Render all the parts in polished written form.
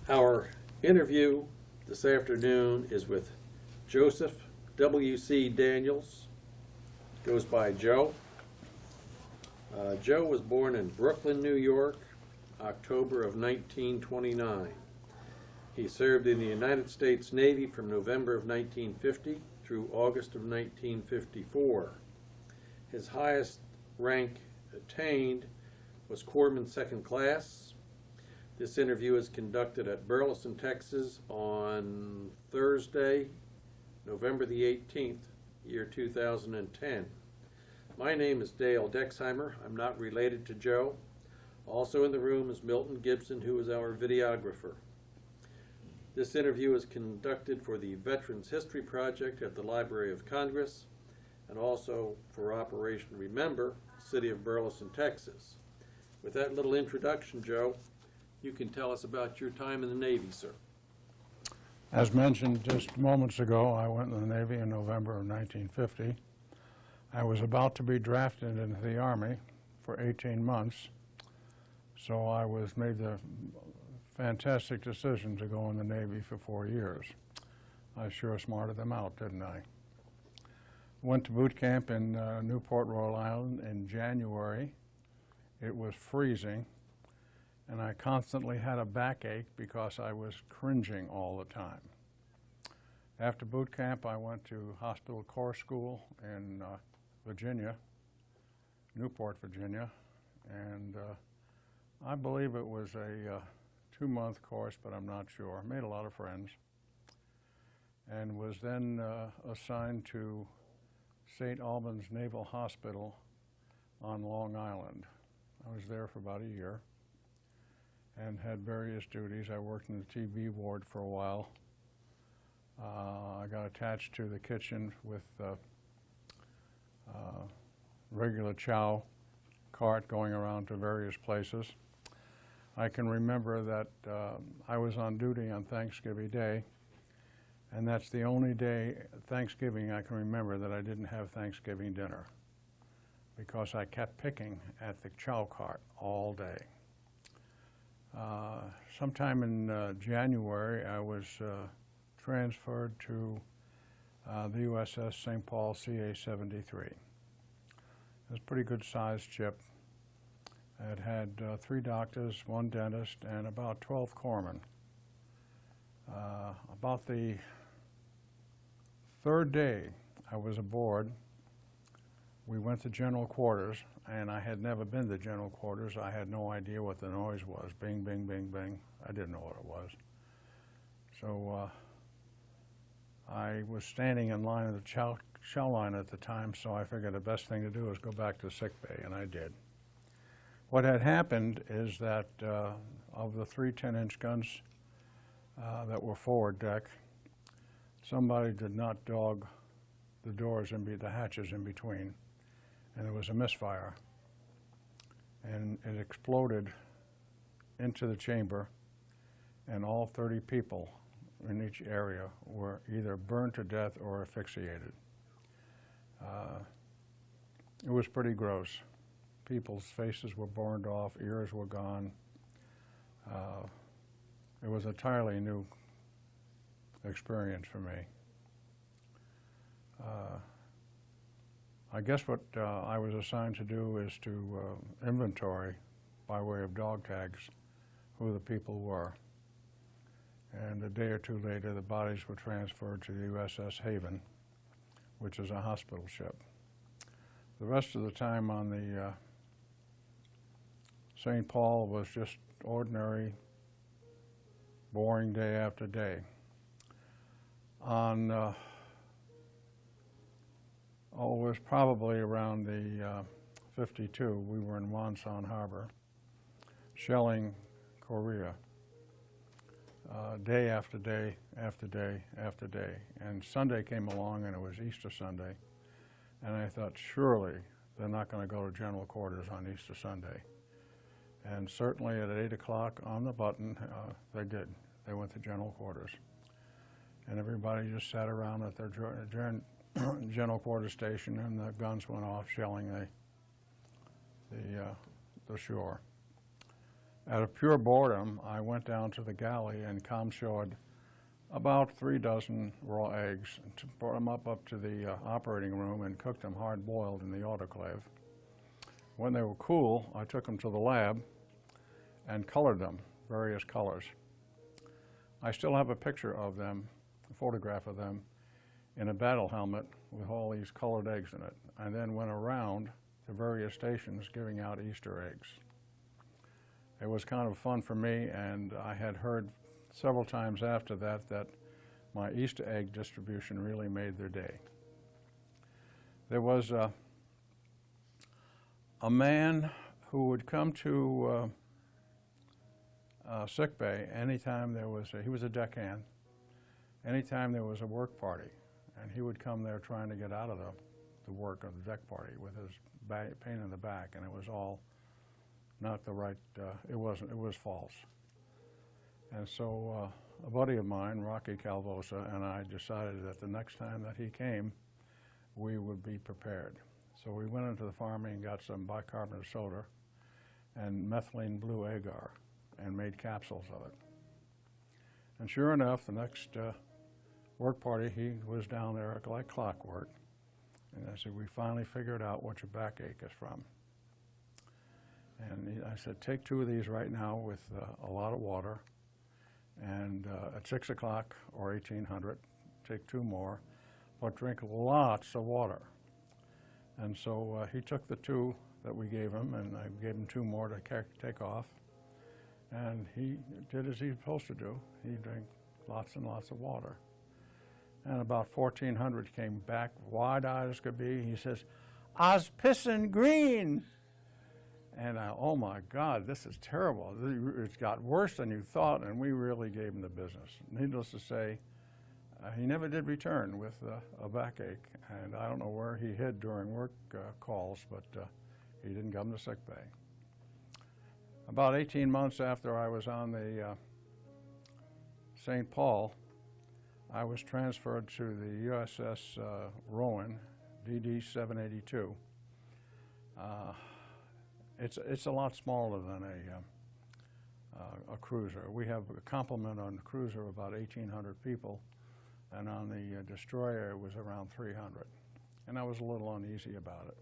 Our interview this afternoon is with Joseph W.C. Daniels. Goes by Joe. Joe was born in Brooklyn, New York, October of 1929. He served in the United States Navy from November of 1950 through August of 1954. His highest rank attained was Corpsman Second Class. This interview is conducted at Burleson, Texas on Thursday, November the 18th, year 2010. My name is Dale Dexheimer. I'm not related to Joe. Also in the room is Milton Gibson, who is our videographer. This interview is conducted for the Veterans History Project at the Library of Congress and also for Operation Remember, City of Burleson, Texas. With that little introduction, Joe, you can tell us about your time in the Navy, sir. As mentioned just moments ago, I went in the Navy in November of 1950. I was about to be drafted into the Army for 18 months, so I made the fantastic decision to go in the Navy for 4 years. I sure smarted them out, didn't I? Went to boot camp in Newport, Rhode Island in January. It was freezing, and I constantly had a backache because I was cringing all the time. After boot camp, I went to Hospital Corps School in Virginia, Newport, Virginia, and I believe it was a 2-month course, but I'm not sure. Made a lot of friends, and was then assigned to St. Albans Naval Hospital on Long Island. I was there for about a year and had various duties. I worked in the TB ward for a while. I got attached to the kitchen with regular chow cart going around to various places. I can remember that I was on duty on Thanksgiving Day, and that's the only day, Thanksgiving, I can remember that I didn't have Thanksgiving dinner because I kept picking at the chow cart all day. Sometime in January, I was transferred to the USS St. Paul CA-73. It was a pretty good sized ship. It had 3 doctors, 1 dentist, and about 12 corpsmen. About the 3rd day I was aboard, we went to general quarters, and I had never been to general quarters. I had no idea what the noise was. Bing, bing, bing, bing. I didn't know what it was. So I was standing in line at the chow line at the time, so I figured the best thing to do was go back to sick bay, and I did. What had happened is that of the 3 10-inch guns that were forward deck, somebody did not dog the doors the hatches in between, and there was a misfire, and it exploded into the chamber, and all 30 people in each area were either burned to death or asphyxiated. It was pretty gross. People's faces were burned off, ears were gone. It was an entirely new experience for me. I guess what I was assigned to do is to inventory, by way of dog tags, who the people were. And a day or 2 later, the bodies were transferred to the USS Haven, which is a hospital ship. The rest of the time on the St. Paul was just ordinary, boring day after day. On, it was probably around the 52, we were in Wonsan Harbor, shelling Korea, day after day after day after day. And Sunday came along, and it was Easter Sunday, and I thought, surely they're not going to go to general quarters on Easter Sunday. And certainly at 8 o'clock on the button, they did. They went to general quarters. And everybody just sat around at their general quarters station, and the guns went off shelling the shore. Out of pure boredom, I went down to the galley and comshawed about 3 dozen raw eggs, and brought them up to the operating room and cooked them hard-boiled in the autoclave. When they were cool, I took them to the lab and colored them, various colors. I still have a picture of them, a photograph of them, in a battle helmet with all these colored eggs in it. I then went around to various stations giving out Easter eggs. It was kind of fun for me, and I had heard several times after that that my Easter egg distribution really made their day. There was a man who would come to sick bay anytime there was he was a deckhand, anytime there was a work party, and he would come there trying to get out of the work of the deck party with his pain in the back, and it was all not the right, it was false. And so a buddy of mine, Rocky Calvosa, and I decided that the next time that he came, we would be prepared. So we went into the pharmacy and got some bicarbonate of soda and methylene blue agar and made capsules of it. And sure enough, the next work party, he was down there like clockwork. And I said, we finally figured out what your backache is from. And I said, take 2 of these right now with a lot of water. And at 6 o'clock or 1800, take 2 more, but drink lots of water. And so he took the 2 that we gave him, and I gave him 2 more to take off. And he did as he's supposed to do. He drank lots and lots of water. And about 1400 came back, wide-eyed as could be. He says, "I was pissing green." And oh my God, this is terrible. It's got worse than you thought, and we really gave him the business. Needless to say, he never did return with a backache, and I don't know where he hid during work calls, but he didn't come to sick bay. About 18 months after I was on the St. Paul, I was transferred to the USS Rowan, DD 782. It's a lot smaller than a cruiser. We have a complement on the cruiser of about 1,800 people, and on the destroyer it was around 300. And I was a little uneasy about it.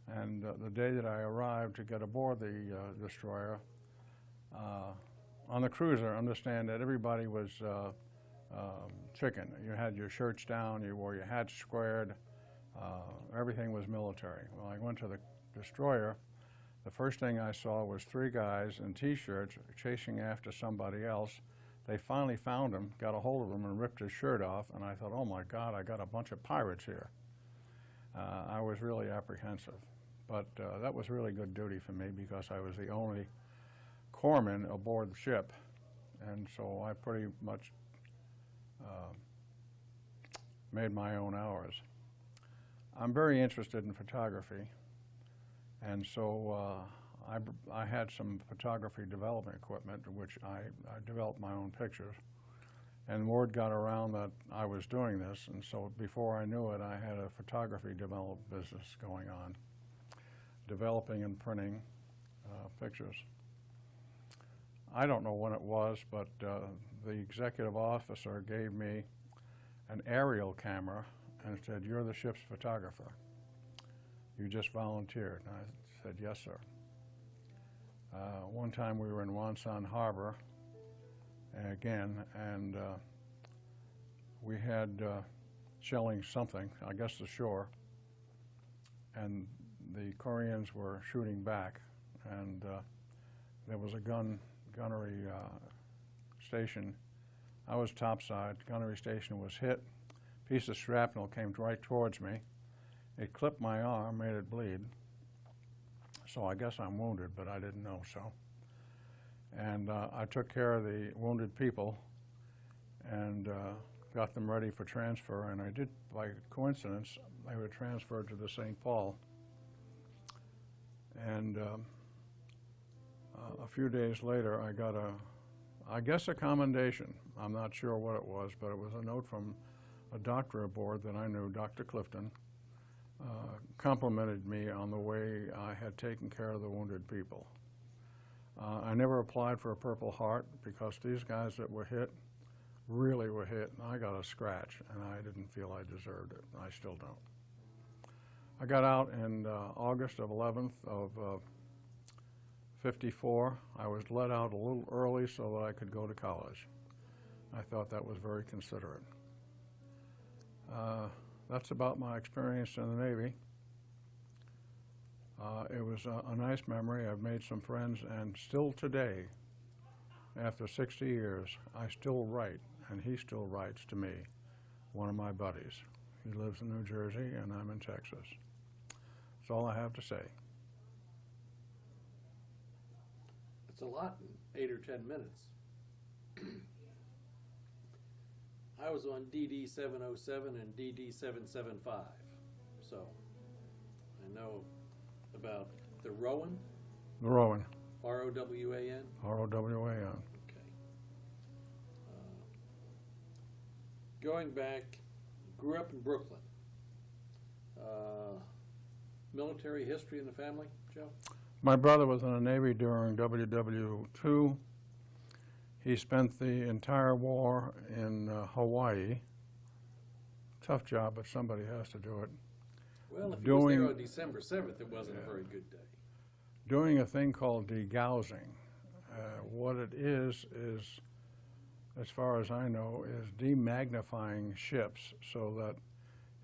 And the day that I arrived to get aboard the destroyer, on the cruiser, understand that everybody was chicken. You had your shirts down, you wore your hats squared, everything was military. Well, I went to the destroyer. The first thing I saw was 3 guys in T-shirts chasing after somebody else. They finally found him, got a hold of him, and ripped his shirt off, and I thought, oh my God, I got a bunch of pirates here. I was really apprehensive, but that was really good duty for me because I was the only corpsman aboard the ship, and so I pretty much made my own hours. I'm very interested in photography, and so I had some photography development equipment, which I developed my own pictures. And word got around that I was doing this, and so before I knew it, I had a photography development business going on, developing and printing pictures. I don't know when it was, but the executive officer gave me an aerial camera and said, "You're the ship's photographer. You just volunteered." And I said, "Yes, sir." One time we were in Wonsan Harbor again, and we had shelling something, I guess the shore, and the Koreans were shooting back, and there was a gunnery station. I was topside, gunnery station was hit, piece of shrapnel came right towards me. It clipped my arm, made it bleed. So I guess I'm wounded, but I didn't know so. And I took care of the wounded people and got them ready for transfer, and I did, by coincidence, they were transferred to the St. Paul. And a few days later, I got I guess a commendation. I'm not sure what it was, but it was a note from a doctor aboard that I knew, Dr. Clifton, complimented me on the way I had taken care of the wounded people. I never applied for a Purple Heart because these guys that were hit really were hit, and I got a scratch, and I didn't feel I deserved it. I still don't. I got out in August of 11th of 54. I was let out a little early so that I could go to college. I thought that was very considerate. That's about my experience in the Navy. It was a nice memory. I've made some friends, and still today, after 60 years, I still write, and he still writes to me, one of my buddies. He lives in New Jersey, and I'm in Texas. That's all I have to say. It's a lot in 8 or 10 minutes. I was on DD 707 and DD 775, so I know about the Rowan, The Rowan, R-O-W-A-N. R-O-W-A-N. Okay. Going back, grew up in Brooklyn. Military history in the family, Joe? My brother was in the Navy during WW2. He spent the entire war in Hawaii. Tough job, but somebody has to do it. Well, if he was there on December 7th, it wasn't a very good day. Doing a thing called degaussing. What it is, as far as I know, is demagnifying ships so that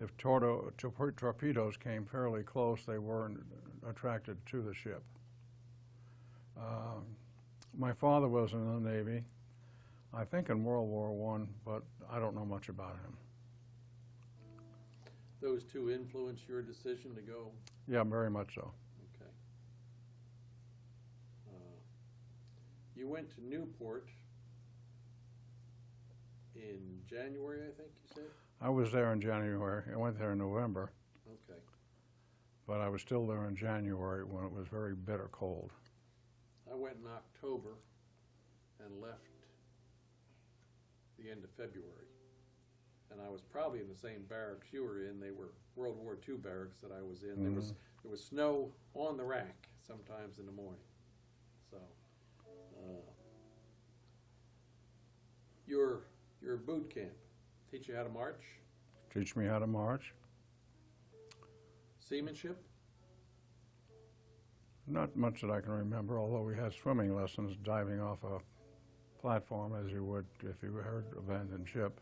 if torpedoes came fairly close, they weren't attracted to the ship. My father was in the Navy, I think in World War I, but I don't know much about him. Those two influenced your decision to go? Yeah, very much so. Okay. You went to Newport in January, I think you said? I was there in January. I went there in November, Okay. but I was still there in January when it was very bitter cold. I went in October and left the end of February. And I was probably in the same barracks you were in. They were World War II barracks that I was in. Mm-hmm. There was snow on the rack sometimes in the morning. So, your boot camp, teach you how to march? Teach me how to march. Seamanship? Not much that I can remember, although we had swimming lessons diving off a platform as you would if you heard abandoned ship.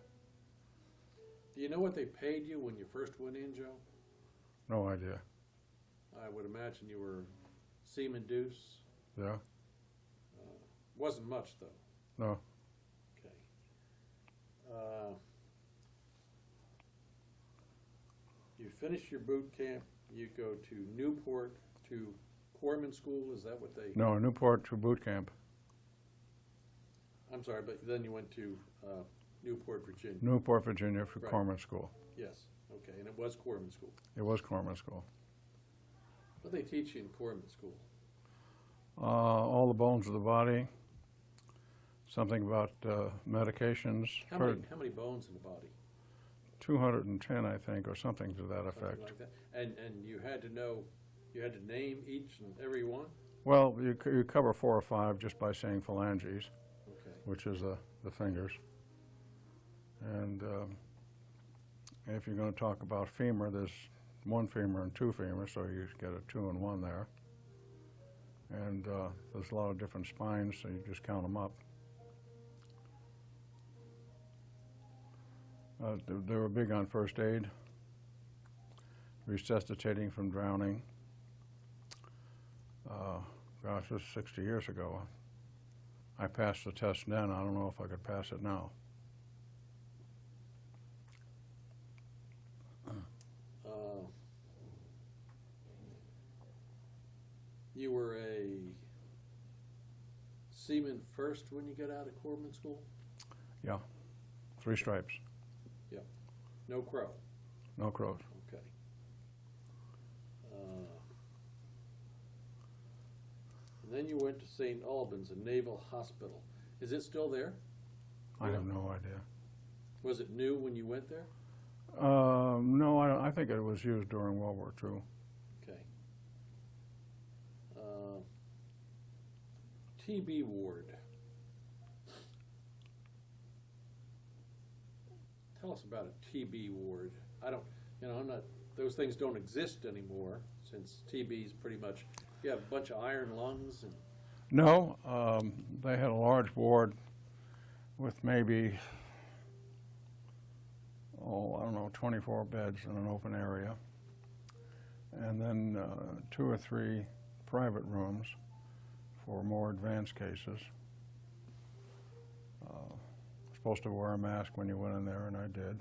Do you know what they paid you when you first went in, Joe? No idea. I would imagine you were seaman deuce. Yeah? Wasn't much, though. No. Okay. You finish your boot camp, you go to Newport to Corpsman School, is that what they? No, Newport to boot camp. I'm sorry, but then you went to Newport, Virginia. Newport, Virginia for Right. Corpsman School. Yes, okay, and it was Corpsman School. It was Corpsman School. What do they teach you in Corpsman School? All the bones of the body, something about medications. How many bones in the body? 210, I think, or something to that Something effect. like that. And you had to know, you had to name each and every one? Well, you cover 4 or 5 just by saying phalanges, Okay. which is the fingers. And if you're going to talk about femur, there's 1 femur and 2 femurs, so you get a 2 and 1 there. And there's a lot of different spines, so you just count them up. They were big on first aid, resuscitating from drowning. Gosh, this was 60 years ago. I passed the test then. I don't know if I could pass it now. You were a seaman first when you got out of Corpsman School? Yeah, 3 stripes, No crow? no crows. Okay. And then you went to St. Albans, a naval hospital. Is it still there? I have no idea. Was it new when you went there? No, I think it was used during World War II. Okay. TB ward. Tell us about a TB ward. I don't, I'm not, those things don't exist anymore since TB is pretty much, you have a bunch of iron lungs and. No, they had a large ward with maybe, I don't know, 24 beds in an open area. And then 2 or 3 private rooms for more advanced cases. Supposed to wear a mask when you went in there, and I did.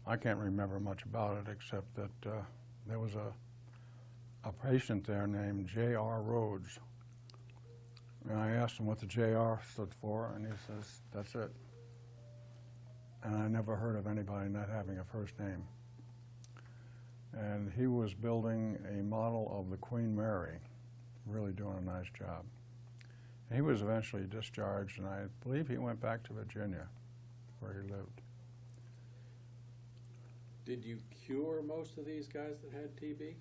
I can't remember much about it except that there was a patient there named J.R. Rhodes. And I asked him what the J.R. stood for, and he says, that's it. And I never heard of anybody not having a first name. And he was building a model of the Queen Mary, really doing a nice job. He was eventually discharged, and I believe he went back to Virginia, where he lived. Did you cure most of these guys that had TB?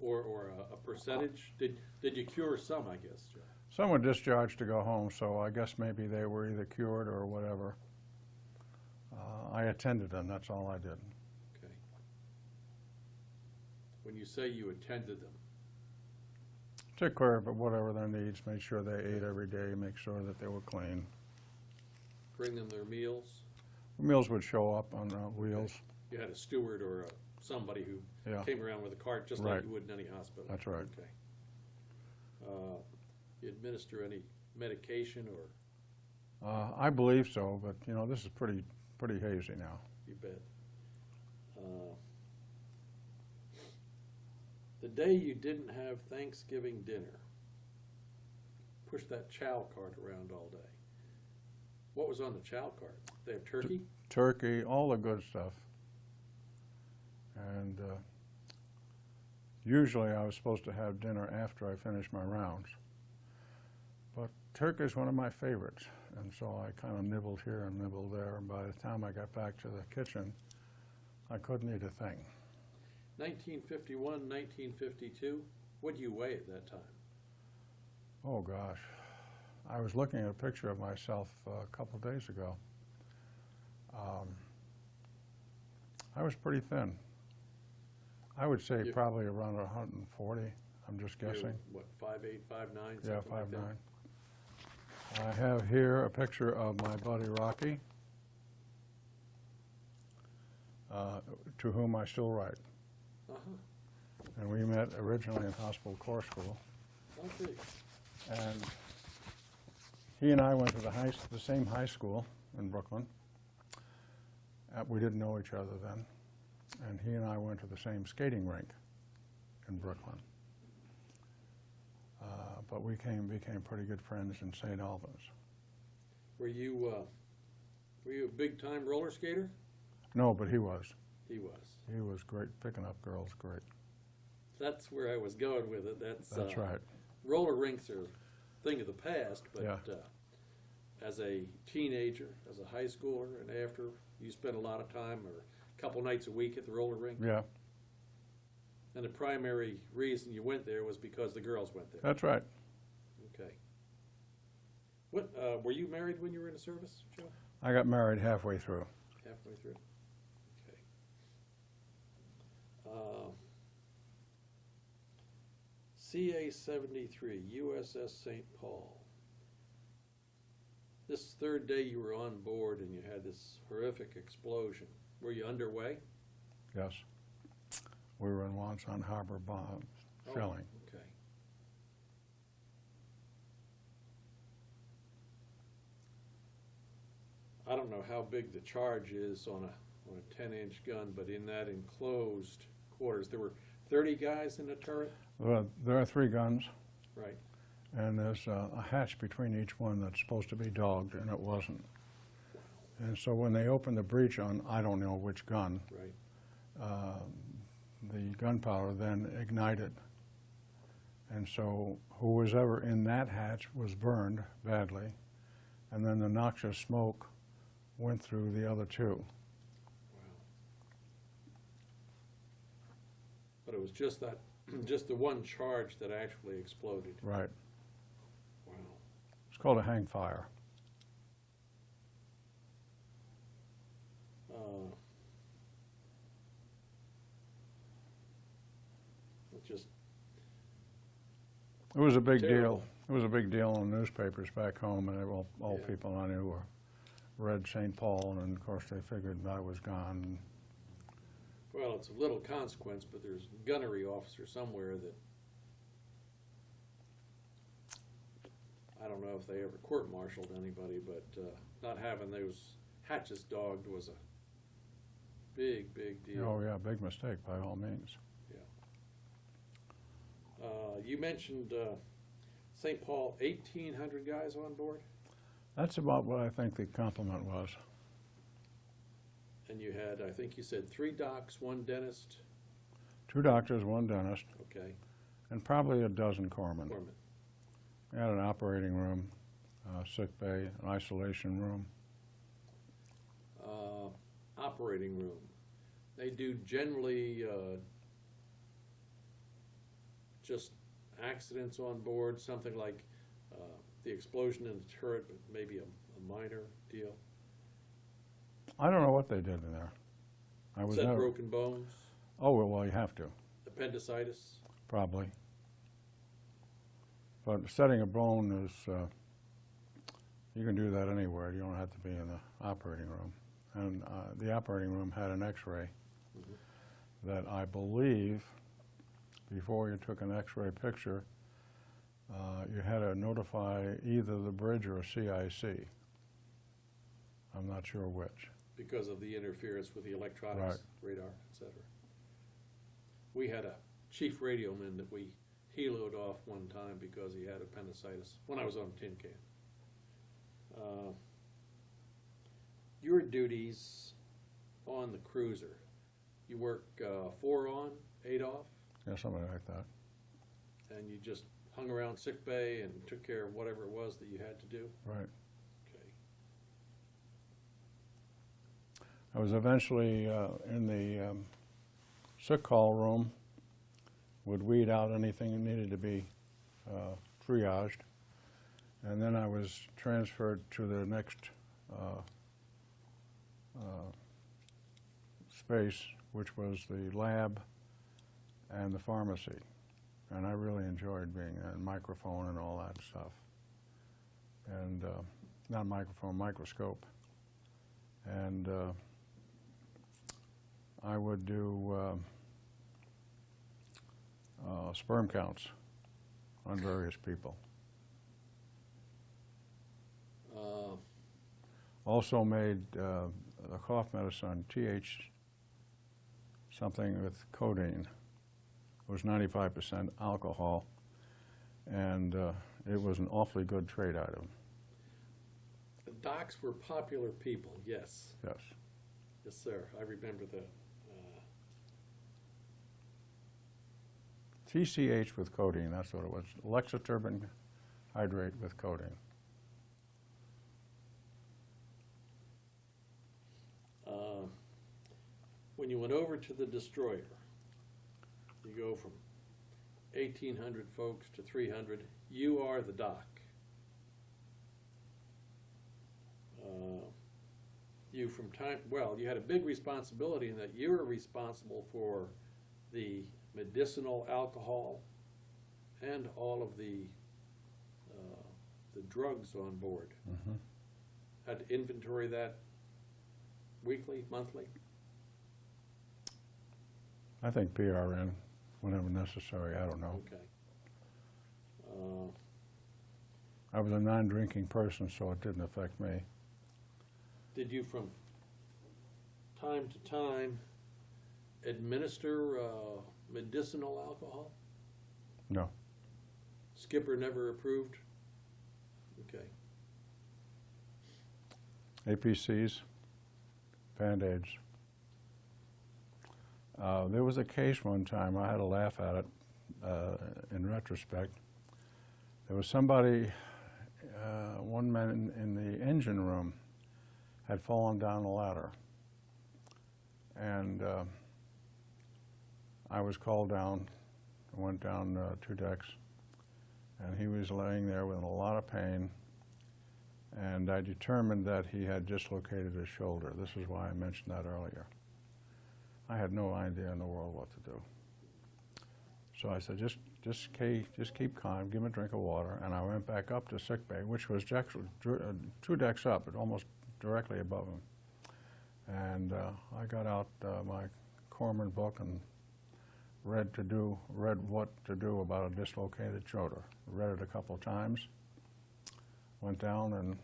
Or a percentage? Did you cure some, I guess, Joe? Some were discharged to go home, so I guess maybe they were either cured or whatever. I attended them, that's all I did. Okay. When you say you attended them, Took care of whatever their needs, make sure they ate every day, make sure that they were clean. bring them their meals? Meals would show up on wheels. You had a steward or somebody who Yeah, came around with a cart, just Right. like you would in any hospital? that's right. Okay. You administer any medication or, I believe so, but this is pretty hazy now. you bet. The day you didn't have Thanksgiving dinner, push that chow cart around all day. What was on the chow cart? They have turkey? Turkey, all the good stuff. And usually I was supposed to have dinner after I finished my rounds. But turkey is one of my favorites, and so I kind of nibbled here and nibbled there, and by the time I got back to the kitchen, I couldn't eat a thing. 1951, 1952, what do you weigh at that time? Oh gosh, I was looking at a picture of myself a couple of days ago. I was pretty thin. I would say You- probably around 140, I'm just guessing. You're, what, 5'8", 5'9", Yeah, something like that? 5'9". I have here a picture of my buddy Rocky, to whom I still write. Uh-huh. And we met originally in hospital corps school. Okay. And he and I went to the same high school in Brooklyn. We didn't know each other then. And he and I went to the same skating rink in Brooklyn. But we became pretty good friends in St. Albans. Were you a big-time roller skater? No, but he was. He was. He was great, picking up girls, great. That's where I was going with it. That's right. Roller rinks are a thing of the past, but Yeah. As a teenager, as a high schooler, and after, you spent a lot of time or a couple nights a week at the roller rink? Yeah, And the primary reason you went there was because the girls went there? that's right. Okay. What, were you married when you were in the service, Joe? I got married halfway through. Halfway through? Okay. CA-73, USS St. Paul. This third day you were on board and you had this horrific explosion. Were you underway? Yes. We were in Wonsan Harbor bomb shelling. Okay. I don't know how big the charge is on a 10-inch gun, but in that enclosed quarters, there were 30 guys in the turret? There are 3 guns, Right. and there's a hatch between each one that's supposed to be dogged, and it wasn't. And so when they opened the breech on, I don't know which gun, Right. the gunpowder then ignited. And so who was ever in that hatch was burned badly, and then the noxious smoke went through the other 2. But it was just that, just the one charge that actually exploded. Right. Wow. It's called a hang fire. It just, It was a big Terrible. deal. It was a big deal in the newspapers back home, and all Yeah. people I knew read St. Paul, and of course they figured I was gone. well, it's a little consequence, but there's a gunnery officer somewhere that, I don't know if they ever court-martialed anybody, but not having those hatches dogged was a big, big deal. Oh yeah, big mistake by all means. You mentioned St. Paul, 1,800 guys on board, That's about what I think the compliment was. and you had, I think you said 3 docs, 1 dentist, 2 doctors, 1 dentist, okay, and probably a dozen corpsmen. Corpsman. We had an operating room, sick bay, an isolation room. Operating room. They do generally just accidents on board, something like the explosion in the turret, but maybe a minor deal. I don't know what they did in there. I was Said never. broken bones, Oh well, you have to appendicitis. probably. But setting a bone is you can do that anywhere. You don't have to be in the operating room. And the operating room had an X-ray that I believe, before you took an X-ray picture, you had to notify either the bridge or CIC. I'm not sure which. Because of the interference with the electronics, Right. radar, etc. We had a chief radioman that we heloed off one time because he had appendicitis when I was on tin can. Your duties on the cruiser, you work 4 on, 8 off, Yeah, something like that. and you just hung around sick bay and took care of whatever it was that you had to do? Right. Okay. I was eventually in the sick call room, would weed out anything that needed to be triaged, and then I was transferred to the next space, which was the lab and the pharmacy. And I really enjoyed being there, and microphone and all that stuff. And not microphone, microscope. And I would do sperm counts on various people. Also made a cough medicine, TH something with codeine. It was 95% alcohol, and it was an awfully good trade item. The docs were popular people, yes. Yes. Yes, sir, I remember that. TCH with codeine, that's what it was. Lexoturbin hydrate with codeine. When you went over to the destroyer, you go from 1,800 folks to 300. You are the doc. You from time, well, you had a big responsibility in that you were responsible for the medicinal alcohol and all of the drugs on board. Mm-hmm. Had to inventory that weekly, monthly? I think PRN, whenever necessary, I don't know. Okay. I was a non-drinking person, so it didn't affect me. Did you from time to time administer medicinal alcohol? No. Skipper never approved? Okay. APCs, Band-Aids. There was a case one time, I had a laugh at it in retrospect. There was somebody, one man in the engine room had fallen down a ladder. And I was called down, went down 2 decks, and he was laying there with a lot of pain, and I determined that he had dislocated his shoulder. This is why I mentioned that earlier. I had no idea in the world what to do. So I said, just keep calm, give him a drink of water, and I went back up to sick bay, which was 2 decks up, but almost directly above him. And I got out my Corpsman book and read what to do about a dislocated shoulder. Read it a couple of times, went down and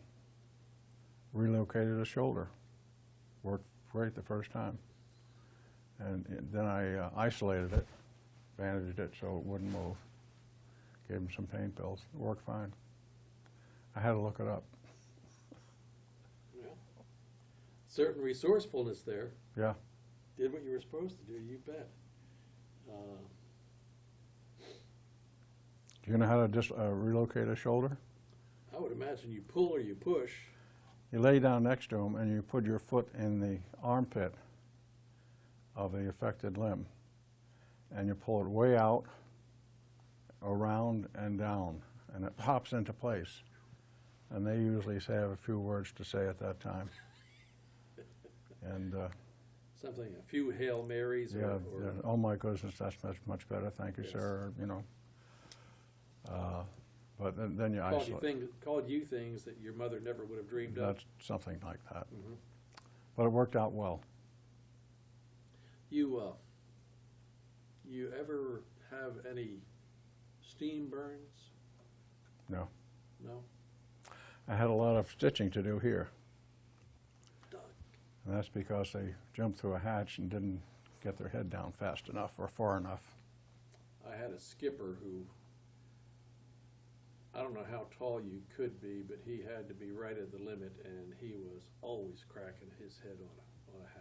relocated his shoulder. Worked great the first time. And then I isolated it, bandaged it so it wouldn't move. Gave him some pain pills. It worked fine. I had to look it up. Well, certain resourcefulness there. Yeah. Did what you were supposed to do, you bet. Do you know how to relocate a shoulder? I would imagine you pull or you push. You lay down next to him and you put your foot in the armpit of the affected limb, and you pull it way out, around and down, and it pops into place. And they usually have a few words to say at that time. And Something, a few Hail Marys. yeah, Or yeah, oh my goodness, that's much better. Thank you, Yes. sir. You know. But then you called isolate. called you things that your mother never would have dreamed of. That's something like that. Mhm. But it worked out well. You ever have any steam burns? No. No? I had a lot of stitching to do here. Doug. And that's because they jumped through a hatch and didn't get their head down fast enough or far enough. I had a skipper who, I don't know how tall you could be, but he had to be right at the limit, and he was always cracking his head on a hatch.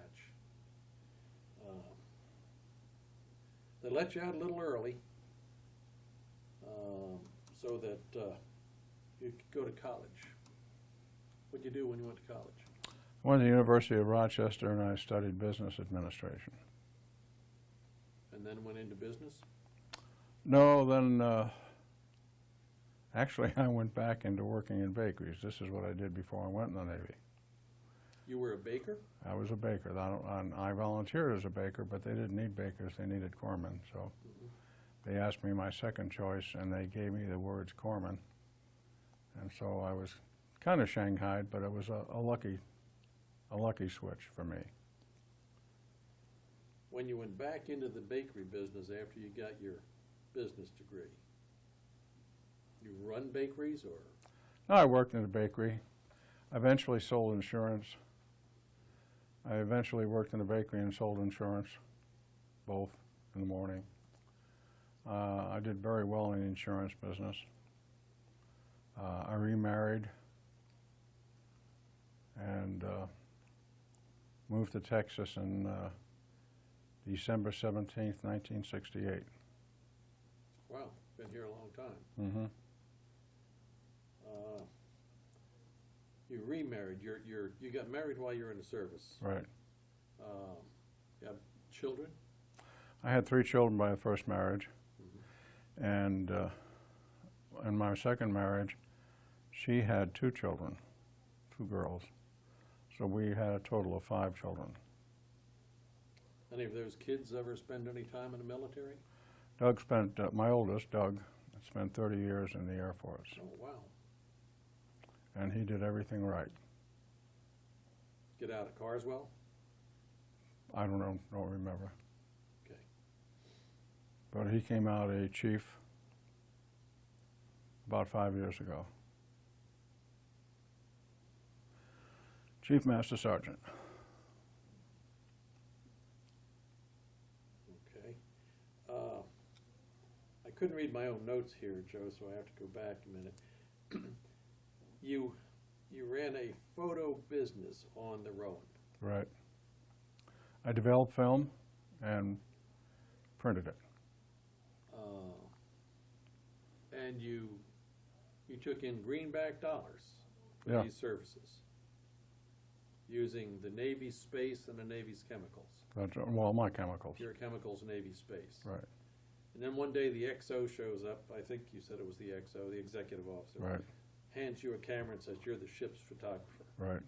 They let you out a little early so that you could go to college. What'd you do when you went to college? I went to the University of Rochester and I studied business administration. And then went into business? No, then actually I went back into working in bakeries. This is what I did before I went in the Navy. You were a baker? I was a baker. I volunteered as a baker, but they didn't need bakers. They needed corpsmen. So they asked me my second choice, and they gave me the words corpsman. And so I was kind of shanghaied, but it was a lucky switch for me. When you went back into the bakery business after you got your business degree, you run bakeries or? No, I worked in a bakery. I eventually sold insurance. I eventually worked in a bakery and sold insurance, both in the morning. I did very well in the insurance business. I remarried and moved to Texas in December 17th, 1968. Wow, been here a long time. Mm-hmm. You remarried. You got married while you were in the service. Right. You have children? I had 3 children by the first marriage, and in my second marriage, she had 2 children, 2 girls. So we had a total of 5 children. Any of those kids ever spend any time in the military? Doug spent, my oldest, Doug, spent 30 years in the Air Force, Oh, wow. and he did everything right. Get out of Carswell? I don't remember. Okay. But he came out a chief about 5 years ago. Chief Master Sergeant. Okay. I couldn't read my own notes here, Joe, so I have to go back a minute. You ran a photo business on the Rhode. Right. I developed film and printed it. And you took in greenback dollars for Yeah. these services using the Navy's space and the Navy's chemicals. That's, well, my chemicals. Your chemicals, Navy space. Right, And then one day the XO shows up, I think you said it was the XO, the executive officer. right, Hands you a camera and says, you're the ship's photographer. right.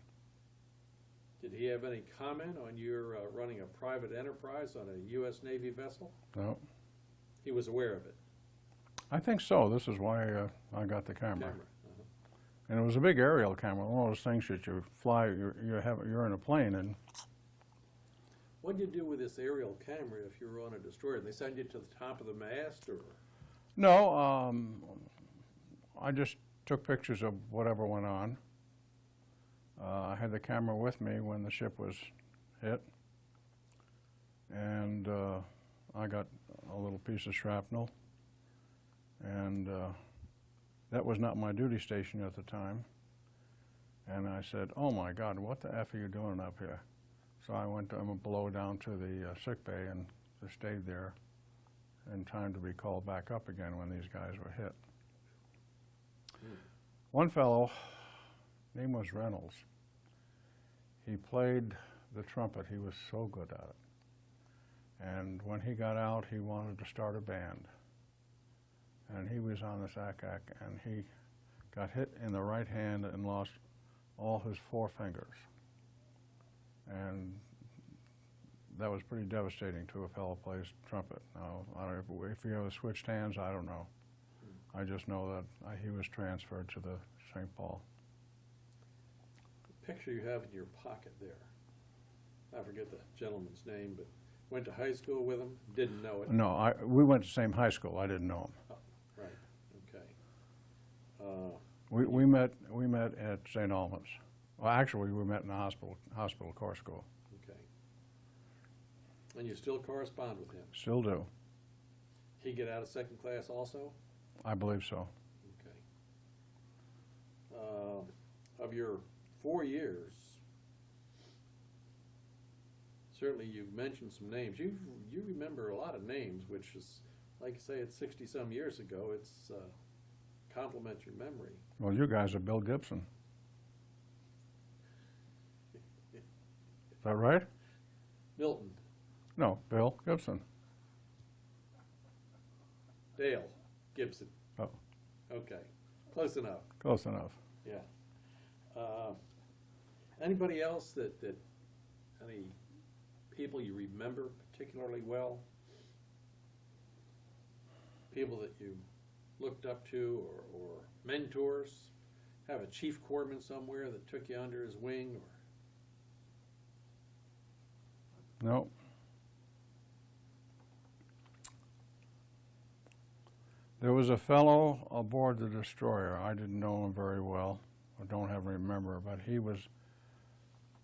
Did he have any comment on your running a private enterprise on a U.S. Navy vessel? No, He was aware of it. I think so. This is why I got the camera. Uh-huh. And it was a big aerial camera, one of those things that you fly, you're in a plane, and What do you do with this aerial camera if you're on a destroyer? They send you to the top of the mast, or? no, I just took pictures of whatever went on. I had the camera with me when the ship was hit, and I got a little piece of shrapnel, and that was not my duty station at the time. And I said, "Oh my God, what the F are you doing up here?" So I went below down to the sick bay and just stayed there in time to be called back up again when these guys were hit. One fellow, name was Reynolds. He played the trumpet. He was so good at it. And when he got out, he wanted to start a band. And he was on the SACAC, and he got hit in the right hand and lost all his 4 fingers. And that was pretty devastating to a fellow who plays trumpet. Now, I don't know if he ever switched hands, I don't know. I just know that he was transferred to the St. Paul. The picture you have in your pocket there, I forget the gentleman's name, but went to high school with him, didn't know it. No, we went to the same high school. I didn't know him. Oh, right, okay. We met at St. Albans. Well, actually, we met in the hospital corps school. Okay. And you still correspond with him? Still do. He get out of second class also? I believe so. Okay. Of your 4 years, certainly you've mentioned some names. You remember a lot of names, which is, like you say, it's 60-some years ago. It's complements your memory. Well, you guys are Bill Gibson. Is that right? Milton, No, Bill Gibson. Dale, Gibson. Oh, Okay, close enough. close enough. Yeah. Anybody else that any people you remember particularly well? People that you looked up to or mentors? Have a chief corpsman somewhere that took you under his wing? Or No. There was a fellow aboard the destroyer. I didn't know him very well. I don't have a remember, but he was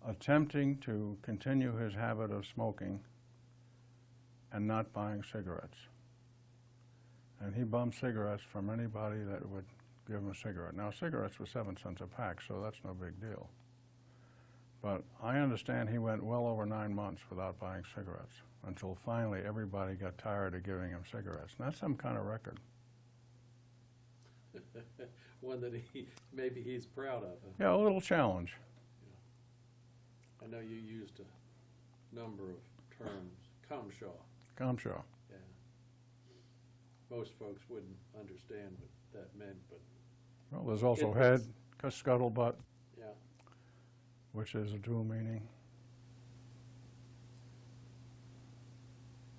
attempting to continue his habit of smoking and not buying cigarettes. And he bummed cigarettes from anybody that would give him a cigarette. Now, cigarettes were 7 cents a pack, so that's no big deal. But I understand he went well over 9 months without buying cigarettes until finally everybody got tired of giving him cigarettes. And that's some kind of record. one that maybe he's proud of. Huh? Yeah, a little challenge. I know you used a number of terms. Comshaw. Comshaw. Yeah. Most folks wouldn't understand what that meant, but Well, there's also It head, was- scuttlebutt, yeah. which is a dual meaning.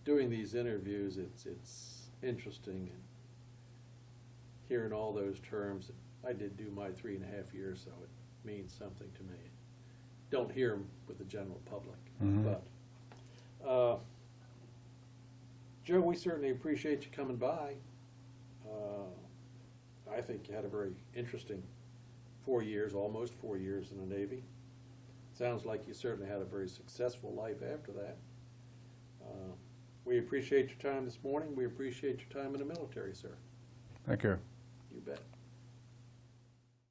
Doing these interviews, it's interesting, and hearing all those terms. I did do my 3.5 years, so it means something to me. Don't hear them with the general public, Mhm. but Joe, we certainly appreciate you coming by. I think you had a very interesting 4 years, almost 4 years in the Navy. Sounds like you certainly had a very successful life after that. We appreciate your time this morning. We appreciate your time in the military, sir. Thank you. You bet.